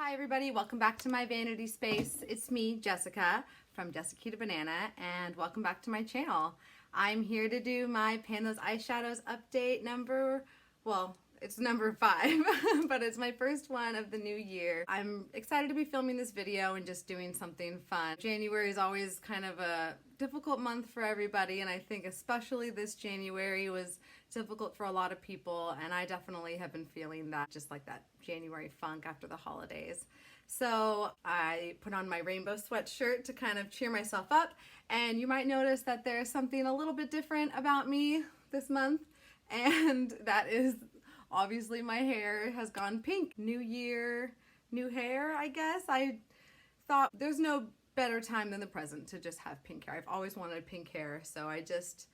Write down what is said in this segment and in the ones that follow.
Hi everybody, welcome back to my vanity space. It's me, Jessica, from Jessica Banana, and welcome back to my channel. I'm here to do my Pan Those Eyeshadows update it's number 5, but it's my first one of the new year. I'm excited to be filming this video and just doing something fun. January is always kind of a difficult month for everybody, and I think especially this January was difficult for a lot of people, and I definitely have been feeling that, just like that January funk after the holidays. So I put on my rainbow sweatshirt to kind of cheer myself up, and you might notice that there's something a little bit different about me this month, and that is obviously my hair has gone pink. New year, new hair, I guess. I thought there's no better time than the present to just have pink hair. I've always wanted pink hair, so I just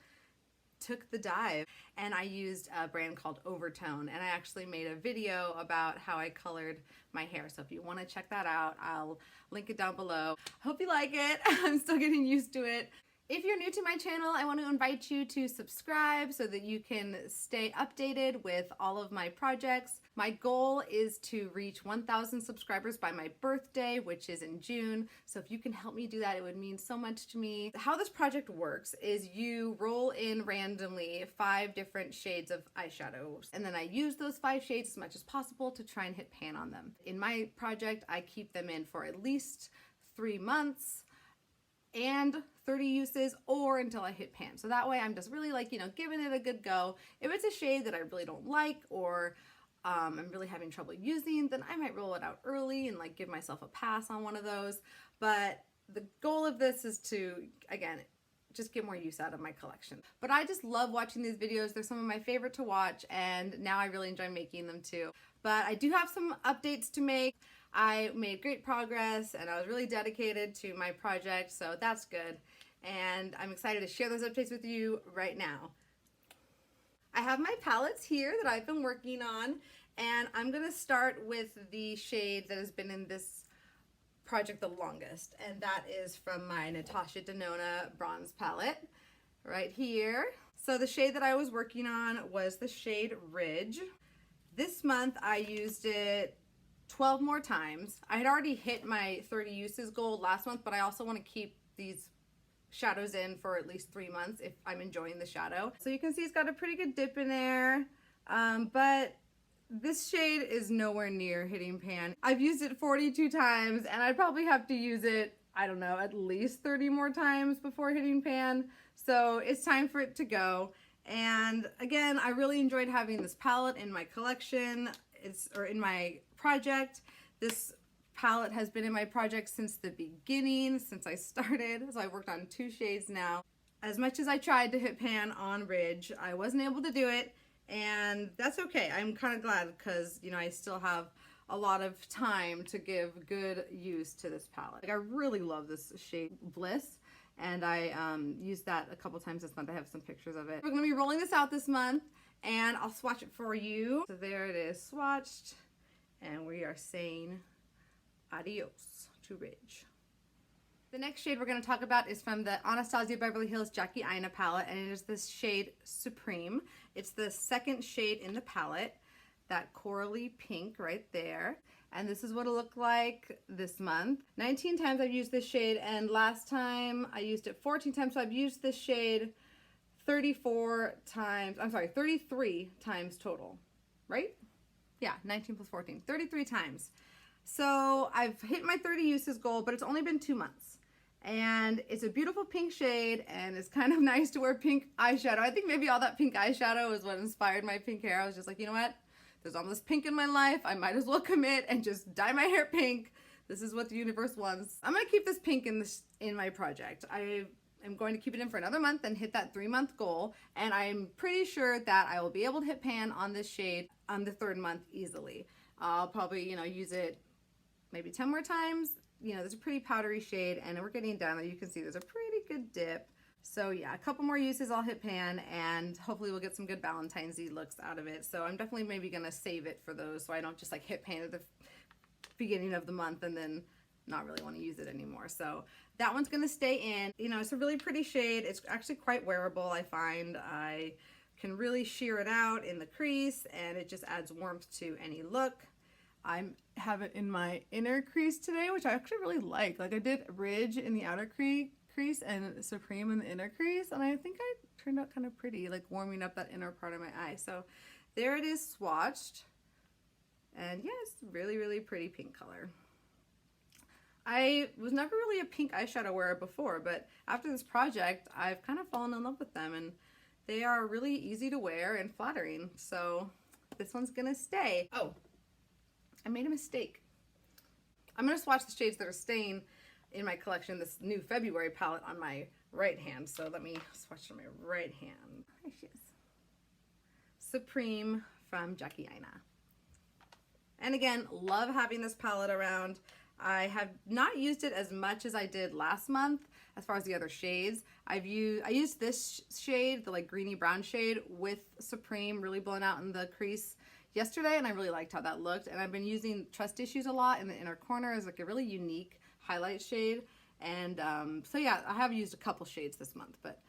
took the dive, and I used a brand called Overtone, and I actually made a video about how I colored my hair. So if you want to check that out, I'll link it down below. Hope you like it. I'm still getting used to it. If you're new to my channel, I want to invite you to subscribe so that you can stay updated with all of my projects. My goal is to reach 1,000 subscribers by my birthday, which is in June. So if you can help me do that, it would mean so much to me. How this project works is you roll in randomly 5 different shades of eyeshadows, and then I use those 5 shades as much as possible to try and hit pan on them. In my project, I keep them in for at least 3 months and 30 uses, or until I hit pan. So that way I'm just really giving it a good go. If it's a shade that I really don't like, or I'm really having trouble using, then I might roll it out early and give myself a pass on one of those. But the goal of this is to, again, just get more use out of my collection. But I just love watching these videos. They're some of my favorite to watch, and now I really enjoy making them too. But I do have some updates to make. I made great progress, and I was really dedicated to my project, so that's good. And I'm excited to share those updates with you right now. I have my palettes here that I've been working on, and I'm going to start with the shade that has been in this project the longest, and that is from my Natasha Denona bronze palette right here. So the shade that I was working on was the shade Ridge. This month I used it 12 more times. I had already hit my 30 uses goal last month, but I also want to keep these shadows in for at least 3 months if I'm enjoying the shadow. So you can see it's got a pretty good dip in there, but this shade is nowhere near hitting pan. I've used it 42 times, and I'd probably have to use it, I don't know, at least 30 more times before hitting pan. So it's time for it to go. And again, I really enjoyed having this palette in my collection, or in my project. This palette has been in my project since the beginning, since I started. So I worked on 2 shades now. As much as I tried to hit pan on Ridge, I wasn't able to do it, and that's okay. I'm kind of glad, because I still have a lot of time to give good use to this palette. I really love this shade Bliss, and I used that a couple times this month. I have some pictures of it. We're going to be rolling this out this month, and I'll swatch it for you. So there it is, swatched, and we are saying adios to Ridge. The next shade we're going to talk about is from the Anastasia Beverly Hills Jackie Aina palette, and it is this shade Supreme. It's the second shade in the palette, that corally pink right there. And this is what it looked like this month. 19 times I've used this shade, and last time I used it 14 times, so I've used this shade 33 times total, right? Yeah, 19 plus 14, 33 times. So I've hit my 30 uses goal, but it's only been 2 months. And it's a beautiful pink shade, and it's kind of nice to wear pink eyeshadow. I think maybe all that pink eyeshadow is what inspired my pink hair. I was just like, you know what? There's all this pink in my life. I might as well commit and just dye my hair pink. This is what the universe wants. I'm going to keep this pink in my project. I am going to keep it in for another month and hit that 3-month goal. And I'm pretty sure that I will be able to hit pan on this shade on the 3rd month easily. I'll probably, use it maybe 10 more times. There's a pretty powdery shade, and we're getting down there. You can see there's a pretty good dip. So yeah, a couple more uses, I'll hit pan, and hopefully we'll get some good Valentine's Day looks out of it. So I'm definitely maybe gonna save it for those, so I don't just hit pan at the beginning of the month and then not really want to use it anymore. So that one's gonna stay in. It's a really pretty shade. It's actually quite wearable, I find. I can really sheer it out in the crease, and it just adds warmth to any look. I have it in my inner crease today, which I actually really like. Like I did ridge in the outer crease and supreme in the inner crease, and I think I turned out kind of pretty, like warming up that inner part of my eye. So there it is swatched, and yeah, it's really, really pretty pink color. I was never really a pink eyeshadow wearer before, but after this project, I've kind of fallen in love with them, and they are really easy to wear and flattering. So this one's gonna stay. Oh, I made a mistake. I'm gonna swatch the shades that are staying in my collection, this new February palette, on my right hand. So let me swatch on my right hand. There she is. Supreme from Jackie Aina. And again, love having this palette around. I have not used it as much as I did last month as far as the other shades. I used this shade, the like greeny brown shade, with Supreme really blown out in the crease yesterday, and I really liked how that looked. And I've been using Trust Issues a lot in the inner corner as like a really unique highlight shade. And so yeah, I have used a couple shades this month, but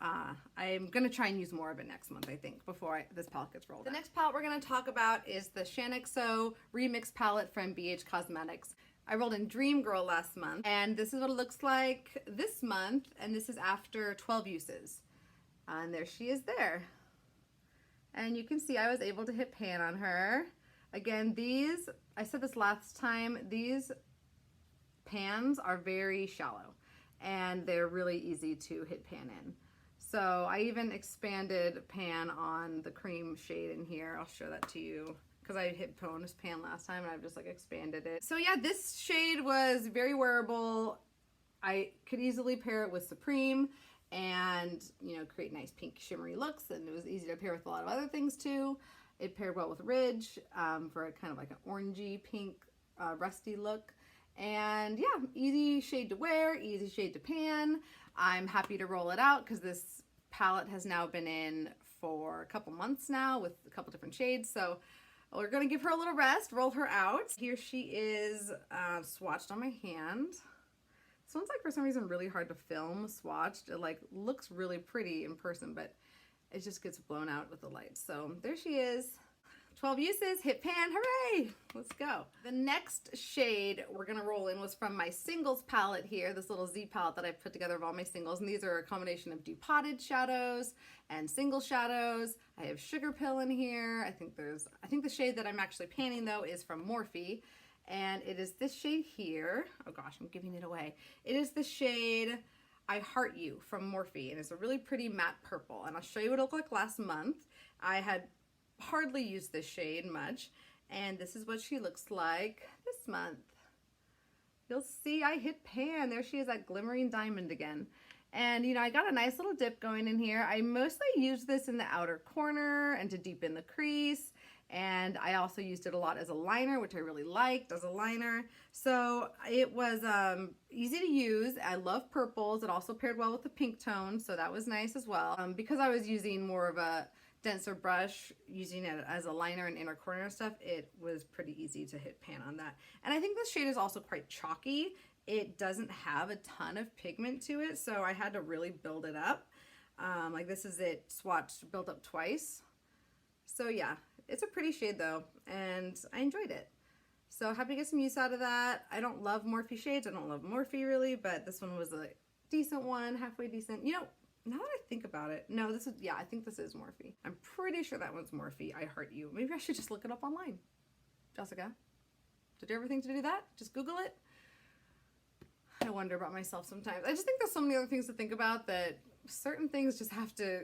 I'm gonna try and use more of it next month, I think, before this palette gets rolled out. The next palette we're gonna talk about is the Shaaanxo Remix palette from BH Cosmetics. I rolled in Dream Girl last month, and this is what it looks like this month, and this is after 12 uses. And there she is there. And you can see I was able to hit pan on her. Again, these, I said this last time, these pans are very shallow, and they're really easy to hit pan in. So I even expanded pan on the cream shade in here. I'll show that to you, because I hit bonus pan last time and I've just like expanded it. So yeah, this shade was very wearable. I could easily pair it with Supreme and, you know, create nice pink shimmery looks, and it was easy to pair with a lot of other things too. It paired well with Ridge for a kind of like an orangey pink rusty look. And yeah, easy shade to wear, easy shade to pan. I'm happy to roll it out because this palette has now been in for a couple months now with a couple different shades. So we're gonna give her a little rest, roll her out. Here she is swatched on my hand. This one's like for some reason really hard to film swatched. It like looks really pretty in person, but it just gets blown out with the light. So there she is. 12 uses, hit pan, hooray! Let's go. The next shade we're gonna roll in was from my singles palette here, this little Z palette that I put together of all my singles, and these are a combination of depotted shadows and single shadows. I have Sugar Pill in here. I think the shade that I'm actually panning though is from Morphe, and it is this shade here. Oh gosh, I'm giving it away. It is the shade I Heart You from Morphe, and it's a really pretty matte purple, and I'll show you what it looked like last month. I had hardly used this shade much, and this is what she looks like this month. You'll see I hit pan. There she is, that glimmering diamond again. And you know, I got a nice little dip going in here. I mostly used this in the outer corner and to deepen the crease, and I also used it a lot as a liner, which I really liked as a liner. So it was easy to use. I love purples. It also paired well with the pink tone, so that was nice as well. Because I was using more of a denser brush, using it as a liner and inner corner stuff, it was pretty easy to hit pan on that. And I think this shade is also quite chalky. It doesn't have a ton of pigment to it, so I had to really build it up. Like this is it swatched, built up twice. So yeah, it's a pretty shade though, and I enjoyed it. So happy to get some use out of that. I don't love Morphe shades. I don't love Morphe really, but this one was a decent one, halfway decent. You know, now that I think about it, no, this is, yeah, I think this is Morphe. I'm pretty sure that one's Morphe. I Heart You. Maybe I should just look it up online. Jessica, did you ever think to do that? Just Google it? I wonder about myself sometimes. I just think there's so many other things to think about that certain things just have to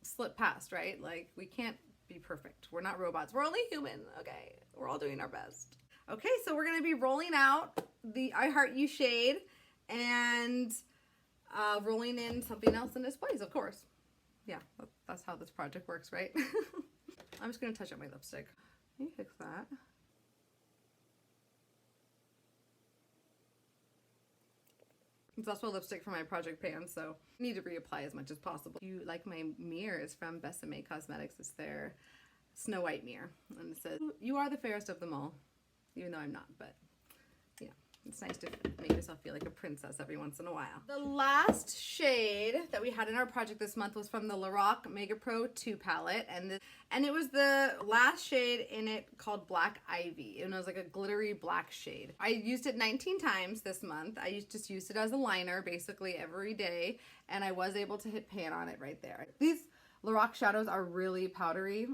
slip past, right? Like, we can't be perfect. We're not robots. We're only human, okay? We're all doing our best. Okay, so we're gonna be rolling out the I Heart You shade and rolling in something else in this place, of course. Yeah, that's how this project works, right? I'm just gonna touch up my lipstick. Let me fix that. It's also a lipstick for my project pan, so I need to reapply as much as possible. You like my mirror is from Besame Cosmetics. It's their Snow White mirror, and it says, "You are the fairest of them all," even though I'm not, but yeah. It's nice to make yourself feel like a princess every once in a while. The last shade that we had in our project this month was from the Lorac Mega Pro 2 palette, and it was the last shade in it called Black Ivy, and it was like a glittery black shade. I used it 19 times this month. I just used it as a liner basically every day, and I was able to hit pan on it right there. These Lorac shadows are really powdery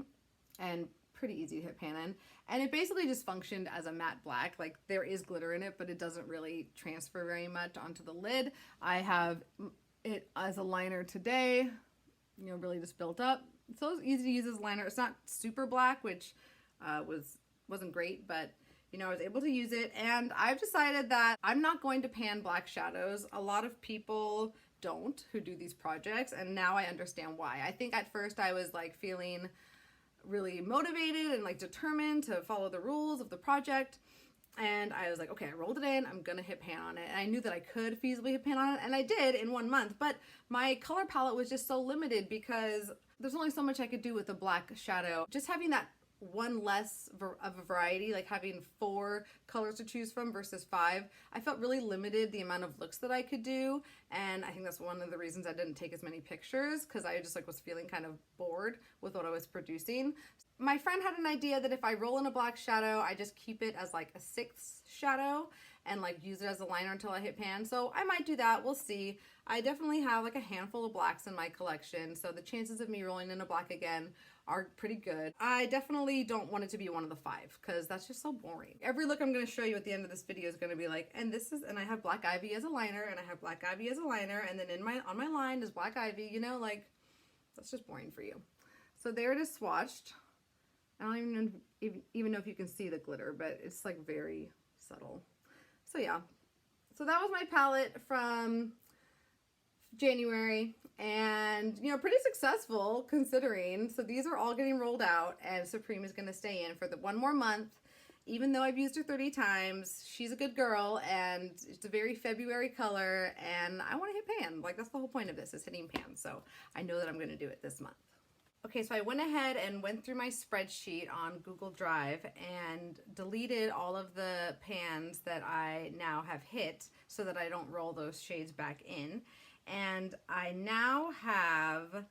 and pretty easy to hit pan in, and it basically just functioned as a matte black. Like, there is glitter in it, but it doesn't really transfer very much onto the lid. I have it as a liner today, you know, really just built up. So it's easy to use as a liner. It's not super black, which wasn't great, but you know, I was able to use it. And I've decided that I'm not going to pan black shadows. A lot of people don't who do these projects, and now I understand why. I think at first I was like feeling really motivated and like determined to follow the rules of the project, and I was like, okay, I rolled it in, I'm gonna hit pan on it. And I knew that I could feasibly hit pan on it, and I did in 1 month, but my color palette was just so limited because there's only so much I could do with a black shadow. Just having that one less of a variety, like having 4 colors to choose from versus 5, I felt really limited the amount of looks that I could do, and I think that's one of the reasons I didn't take as many pictures, because I just like was feeling kind of bored with what I was producing. My friend had an idea that if I roll in a black shadow, I just keep it as like a 6th shadow and like use it as a liner until I hit pan. So I might do that, we'll see. I definitely have like a handful of blacks in my collection, so the chances of me rolling in a black again are pretty good. I definitely don't want it to be one of the 5 because that's just so boring. Every look I'm going to show you at the end of this video is going to be like, and I have Black Ivy as a liner, and I have Black Ivy as a liner, and then on my line is Black Ivy, you know, like, that's just boring for you. So there it is swatched. I don't even know if you can see the glitter, but it's like very subtle. So yeah, so that was my palette from January, and you know, pretty successful considering. So these are all getting rolled out, and Supreme is going to stay in for the 1 more month. Even though I've used her 30 times, she's a good girl, and it's a very February color, and I want to hit pan. Like, that's the whole point of this, is hitting pan. So I know that I'm going to do it this month. Okay, so I went ahead and went through my spreadsheet on Google Drive and deleted all of the pans that I now have hit so that I don't roll those shades back in. And I now have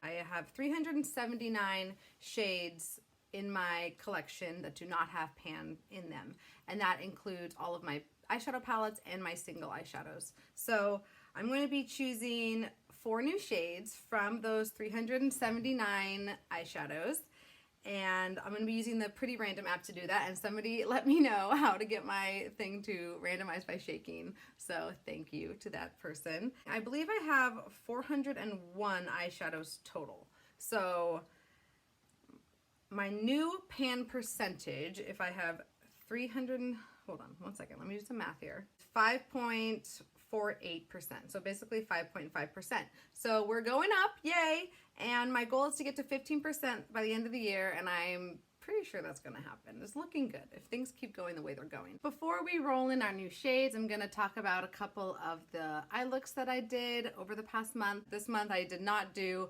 379 shades in my collection that do not have pan in them. And that includes all of my eyeshadow palettes and my single eyeshadows. So I'm going to be choosing 4 new shades from those 379 eyeshadows, and I'm going to be using the Pretty Random app to do that, and somebody let me know how to get my thing to randomize by shaking, so thank you to that person. I believe I have 401 eyeshadows total, so my new pan percentage, if I have 300, hold on one second, let me do some math here, 5.48%, so basically 5.5%. So we're going up, yay! And my goal is to get to 15% by the end of the year, and I'm pretty sure that's gonna happen. It's looking good if things keep going the way they're going. Before we roll in our new shades, I'm gonna talk about a couple of the eye looks that I did over the past month. This month I did not do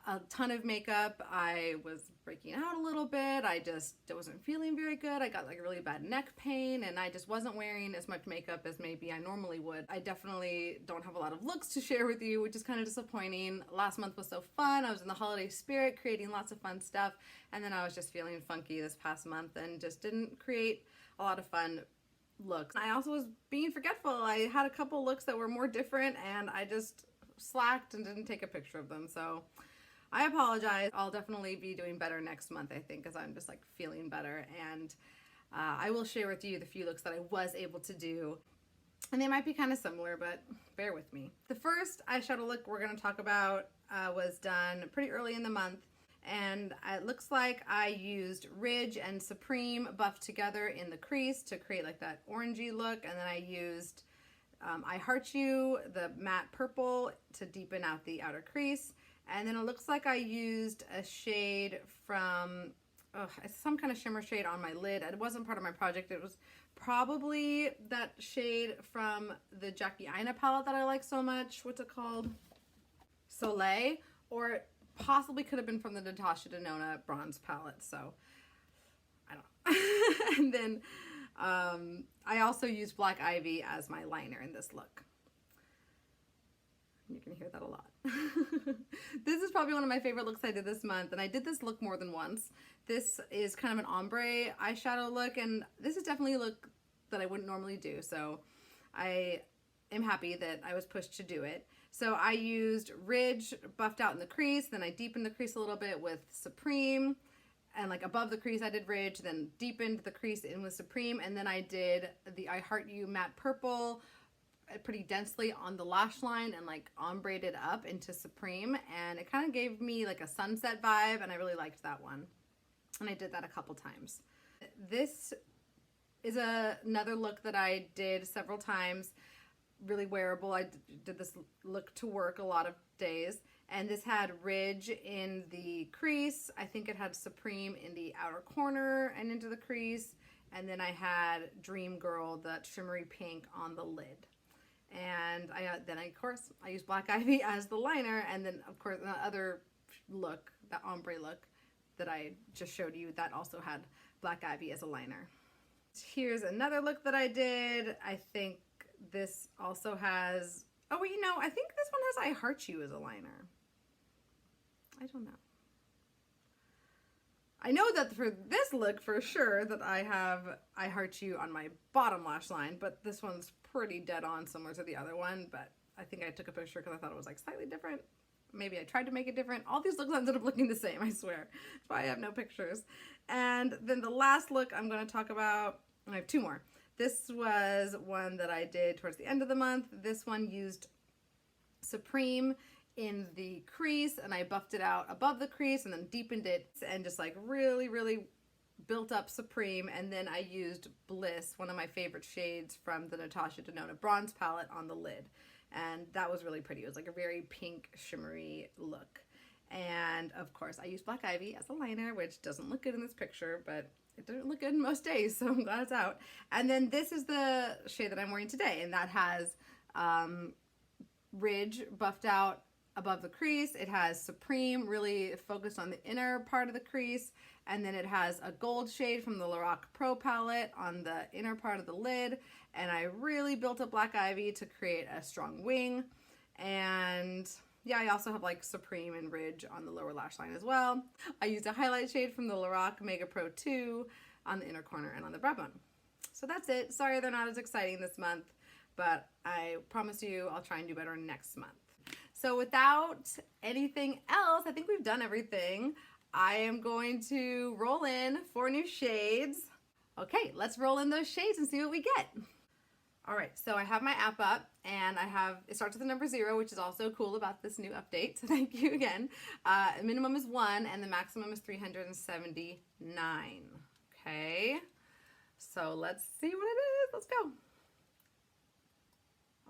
a ton of makeup. I was breaking out a little bit. I wasn't feeling very good. I got like a really bad neck pain, and I just wasn't wearing as much makeup as maybe I normally would. I definitely don't have a lot of looks to share with you, which is kind of disappointing. Last month was so fun. I was in the holiday spirit, creating lots of fun stuff, and then I was just feeling funky this past month and just didn't create a lot of fun looks. I also was being forgetful. I had a couple looks that were more different, and I just slacked and didn't take a picture of them, so I apologize. I'll definitely be doing better next month, I think, because I'm just like feeling better, and I will share with you the few looks that I was able to do, and they might be kind of similar, but bear with me. The first eyeshadow look we're going to talk about was done pretty early in the month, and it looks like I used Ridge and Supreme buffed together in the crease to create like that orangey look, and then I used I Heart You, the matte purple, to deepen out the outer crease. And then it looks like I used a shade from, it's some kind of shimmer shade on my lid. It wasn't part of my project. It was probably that shade from the Jackie Aina palette that I like so much. What's it called? Soleil. Or it possibly could have been from the Natasha Denona bronze palette. So, I don't know. And then I also used Black Ivy as my liner in this look. You can hear that a lot. This is probably one of my favorite looks I did this month, and I did this look more than once. This is kind of an ombre eyeshadow look, and this is definitely a look that I wouldn't normally do, so I am happy that I was pushed to do it. So I used Ridge buffed out in the crease, then I deepened the crease a little bit with Supreme, and like above the crease I did Ridge, then deepened the crease in with Supreme, and then I did the I Heart You matte purple pretty densely on the lash line and like ombreed it up into Supreme, and it kind of gave me like a sunset vibe, and I really liked that one, and I did that a couple times. This is another look that I did several times, really wearable. I did this look to work a lot of days, and this had Ridge in the crease. I think it had Supreme in the outer corner and into the crease, and then I had Dream Girl, that shimmery pink, on the lid. And of course, I used Black Ivy as the liner, and then of course the other look, that ombre look that I just showed you, that also had Black Ivy as a liner. Here's another look that I did. I think this also has, oh wait, you know, I think this one has I Heart You as a liner. I don't know. I know that for this look for sure that I have I Heart You on my bottom lash line, but this one's pretty dead on similar to the other one, but I think I took a picture because I thought it was like slightly different. Maybe I tried to make it different. All these looks ended up looking the same, I swear. That's why I have no pictures. And then the last look I'm going to talk about, I have two more. This was one that I did towards the end of the month. This one used Supreme in the crease, and I buffed it out above the crease and then deepened it and just like really, really built up Supreme, and then I used Bliss, one of my favorite shades from the Natasha Denona bronze palette, on the lid, and that was really pretty. It was like a very pink shimmery look. And of course I used Black Ivy as a liner, which doesn't look good in this picture, but it doesn't look good most days, so I'm glad it's out. And then this is the shade that I'm wearing today, and that has Ridge buffed out above the crease. It has Supreme really focused on the inner part of the crease, and then it has a gold shade from the Lorac Pro palette on the inner part of the lid, and I really built up Black Ivy to create a strong wing. And yeah, I also have like Supreme and Ridge on the lower lash line as well. I used a highlight shade from the Lorac Mega Pro 2 on the inner corner and on the brow bone. So that's it. Sorry they're not as exciting this month, but I promise you I'll try and do better next month. So without anything else, I think we've done everything. I am going to roll in 4 new shades. Okay, let's roll in those shades and see what we get. All right, so I have my app up, and it starts with the number 0, which is also cool about this new update, so thank you again. The minimum is 1, and the maximum is 379. Okay, so let's see what it is. Let's go.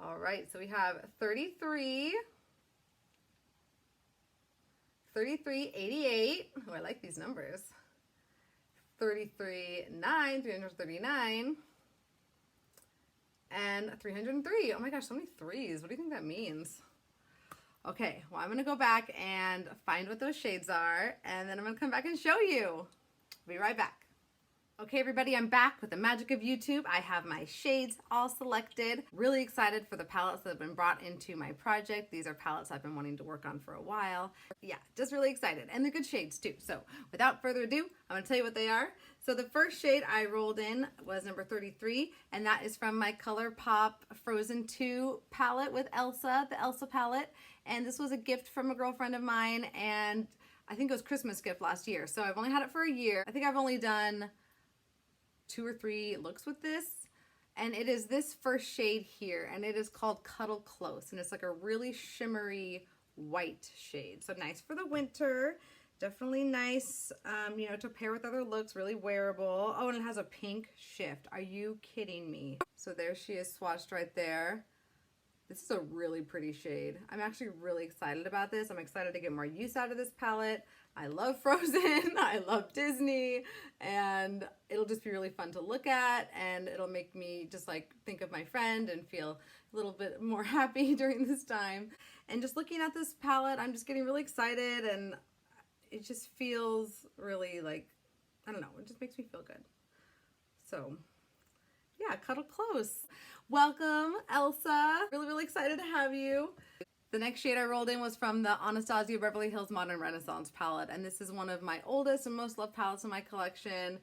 All right, so we have 33, 88. Oh, I like these numbers. 339, and 303. Oh my gosh, so many threes. What do you think that means? Okay, well, I'm going to go back and find what those shades are, and then I'm going to come back and show you. Be right back. Okay, everybody, I'm back with the magic of YouTube. I have my shades all selected. Really excited for the palettes that have been brought into my project. These are palettes I've been wanting to work on for a while. Yeah, just really excited. And they're good shades too. So without further ado, I'm gonna tell you what they are. So the first shade I rolled in was number 33, and that is from my ColourPop Frozen 2 palette with Elsa, the Elsa palette. And this was a gift from a girlfriend of mine, and I think it was Christmas gift last year. So I've only had it for a year. I think I've only done 2 or 3 looks with this, and it is this first shade here, and it is called Cuddle Close, and it's like a really shimmery white shade. So nice for the winter, definitely nice, you know, to pair with other looks, really wearable. Oh, and it has a pink shift. Are you kidding me? So there she is swatched right there. This is a really pretty shade. I'm actually really excited about this. I'm excited to get more use out of this palette. I love Frozen, I love Disney, and it'll just be really fun to look at, and it'll make me just like think of my friend and feel a little bit more happy during this time. And just looking at this palette, I'm just getting really excited, and it just feels really like, I don't know, it just makes me feel good. So yeah, cuddle close. Welcome, Elsa. Really excited to have you. The next shade I rolled in was from the Anastasia Beverly Hills Modern Renaissance palette, and this is one of my oldest and most loved palettes in my collection.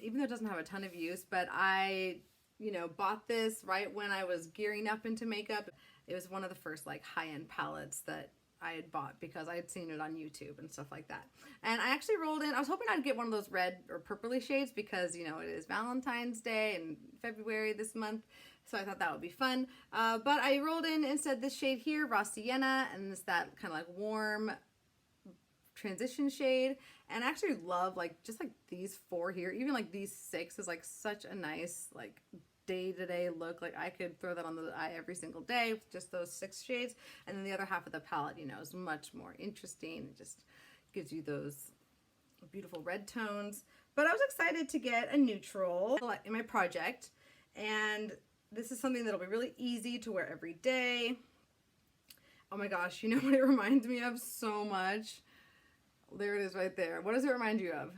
Even though it doesn't have a ton of use, but I, bought this right when I was gearing up into makeup. It was one of the first like high-end palettes that I had bought because I had seen it on YouTube and stuff like that. And I actually rolled in, I was hoping I'd get one of those red or purpley shades because, it is Valentine's Day in February this month. So I thought that would be fun. But I rolled in instead this shade here, Raw Sienna, and it's that kind of like warm transition shade. And I actually love just these four here, even like these six is like such a nice like day-to-day look. Like I could throw that on the eye every single day with just those six shades. And then the other half of the palette, is much more interesting. It just gives you those beautiful red tones. But I was excited to get a neutral in my project. And this is something that'll be really easy to wear every day. Oh my gosh, you know what it reminds me of so much? There it is right there. What does it remind you of?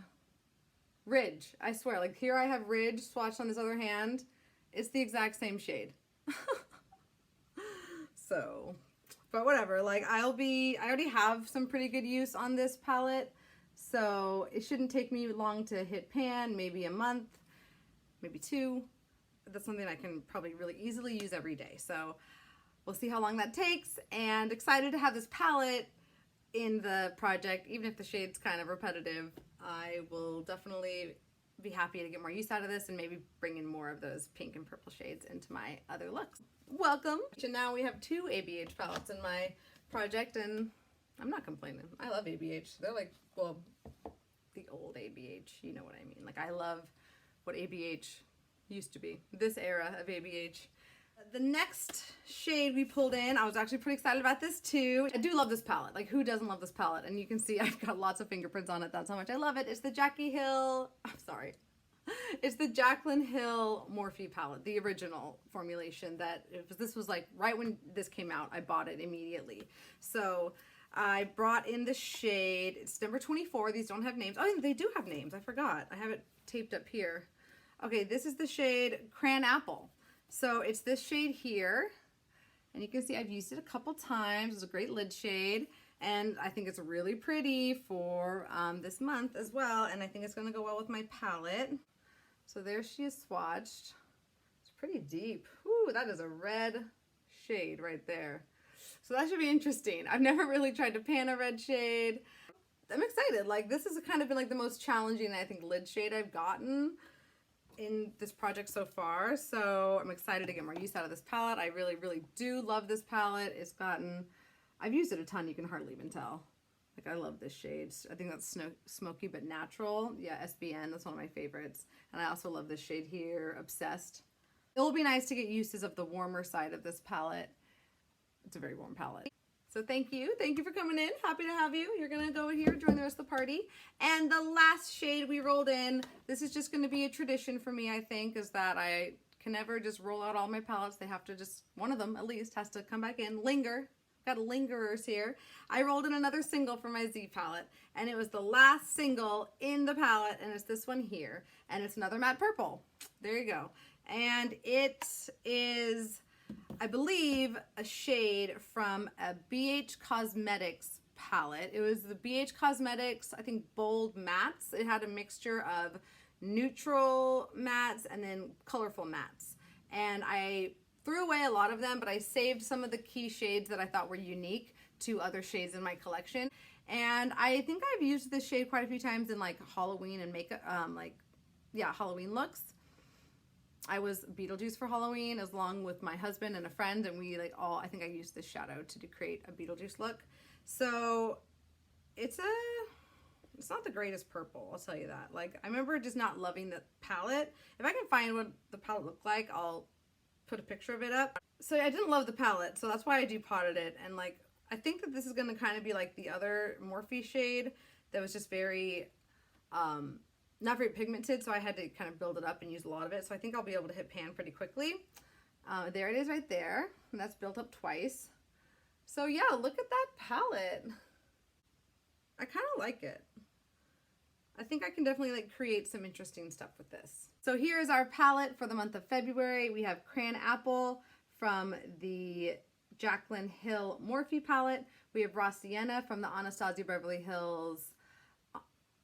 Ridge. I swear, like here I have Ridge swatched on this other hand. It's the exact same shade. So, but whatever, like I already have some pretty good use on this palette. So it shouldn't take me long to hit pan, maybe a month, maybe two. That's something I can probably really easily use every day. So we'll see how long that takes, and excited to have this palette in the project. Even if the shade's kind of repetitive, I will definitely be happy to get more use out of this and maybe bring in more of those pink and purple shades into my other looks. Welcome. And now we have two ABH palettes in my project, and I'm not complaining. I love ABH. They're like, well, the old ABH, you know what I mean. Like I love what ABH used to be, this era of ABH. The next shade we pulled in, I was actually pretty excited about this too. I do love this palette. Like who doesn't love this palette? And you can see I've got lots of fingerprints on it. That's how much I love it. It's the It's the Jaclyn Hill Morphe palette, the original formulation this was like right when this came out, I bought it immediately. So I brought in the shade, it's number 24. These don't have names. Oh, they do have names. I forgot. I have it taped up here. Okay, this is the shade Cran Apple. So it's this shade here, and you can see I've used it a couple times. It's a great lid shade, and I think it's really pretty for this month as well, and I think it's going to go well with my palette. So there she is swatched. It's pretty deep. Ooh, that is a red shade right there. So that should be interesting. I've never really tried to pan a red shade. I'm excited. Like this has kind of been like the most challenging, I think, lid shade I've gotten in this project so far. So I'm excited to get more use out of this palette. I really do love this palette. I've used it a ton, you can hardly even tell. Like I love this shade. I think that's smoky but natural. Yeah, SBN, that's one of my favorites. And I also love this shade here, Obsessed. It will be nice to get uses of the warmer side of this palette. It's a very warm palette. So thank you for coming in. Happy to have you. You're gonna go here, join the rest of the party. And the last shade we rolled in, this is just gonna be a tradition for me, I think, is that I can never just roll out all my palettes. They have to one of them at least has to come back in, linger. Got lingerers here. I rolled in another single for my Z palette, and it was the last single in the palette, and it's this one here, and it's another matte purple. There you go. And it is, I believe, a shade from a BH Cosmetics palette. It was the BH Cosmetics, I think, Bold Mattes. It had a mixture of neutral mattes and then colorful mattes. And I threw away a lot of them, but I saved some of the key shades that I thought were unique to other shades in my collection. And I think I've used this shade quite a few times in like Halloween and makeup, Halloween looks. I was Beetlejuice for Halloween along with my husband and a friend, and we I think I used this shadow to create a Beetlejuice look. So it's not the greatest purple, I'll tell you that. Like I remember just not loving the palette. If I can find what the palette looked like, I'll put a picture of it up. So I didn't love the palette, so that's why I depotted it. And like I think that this is gonna kind of be like the other Morphe shade that was just very not very pigmented, so I had to kind of build it up and use a lot of it. So I think I'll be able to hit pan pretty quickly. There it is right there, and that's built up twice. So yeah, look at that palette. I kind of like it. I think I can definitely like create some interesting stuff with this. So here's our palette for the month of February. We have Crayon Apple from the Jaclyn Hill Morphe palette. We have Raw Sienna from the Anastasia Beverly Hills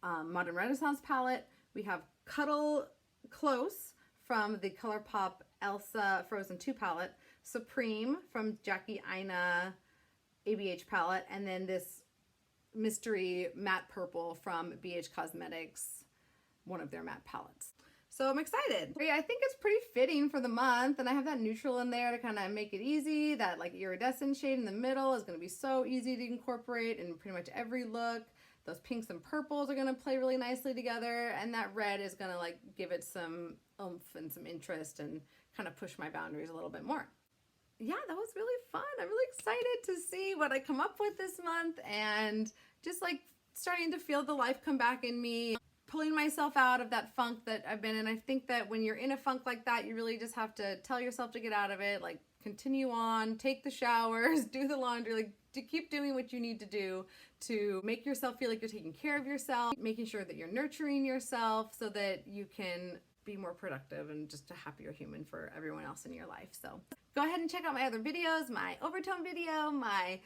Modern Renaissance palette. We have Cuddle Close from the ColourPop Elsa Frozen 2 palette. Supreme from Jackie Aina ABH palette. And then this mystery matte purple from BH Cosmetics, one of their matte palettes. So I'm excited. I think it's pretty fitting for the month, and I have that neutral in there to kind of make it easy. That like iridescent shade in the middle is going to be so easy to incorporate in pretty much every look. Those pinks and purples are going to play really nicely together, and that red is going to like give it some oomph and some interest and kind of push my boundaries a little bit more. Yeah, that was really fun. I'm really excited to see what I come up with this month, and just like starting to feel the life come back in me, pulling myself out of that funk that I've been in. I think that when you're in a funk like that, you really just have to tell yourself to get out of it, like continue on, take the showers, do the laundry, like to keep doing what you need to do to make yourself feel like you're taking care of yourself, making sure that you're nurturing yourself so that you can be more productive and just a happier human for everyone else in your life. So go ahead and check out my other videos, my overtone video, my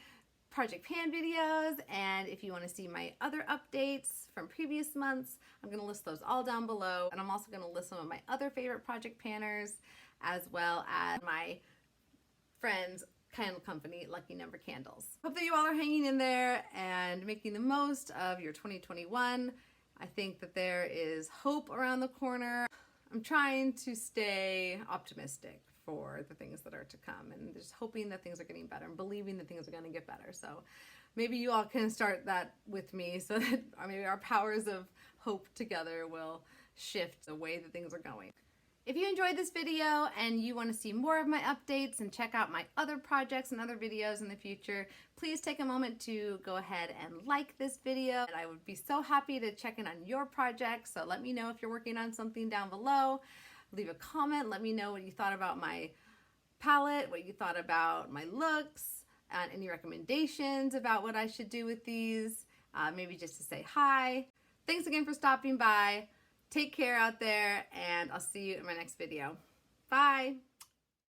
Project Pan videos, and if you want to see my other updates from previous months, I'm going to list those all down below, and I'm also going to list some of my other favorite Project Panners, as well as my friends' candle company, Lucky Number Candles. Hope that you all are hanging in there and making the most of your 2021. I think that there is hope around the corner. I'm trying to stay optimistic for the things that are to come, and just hoping that things are getting better and believing that things are going to get better. So maybe you all can start that with me, so that maybe our powers of hope together will shift the way that things are going. If you enjoyed this video and you want to see more of my updates and check out my other projects and other videos in the future, please take a moment to go ahead and like this video. And I would be so happy to check in on your projects, so let me know if you're working on something down below. Leave a comment, let me know what you thought about my palette, what you thought about my looks, and any recommendations about what I should do with these, maybe just to say hi. Thanks again for stopping by. Take care out there, and I'll see you in my next video. Bye!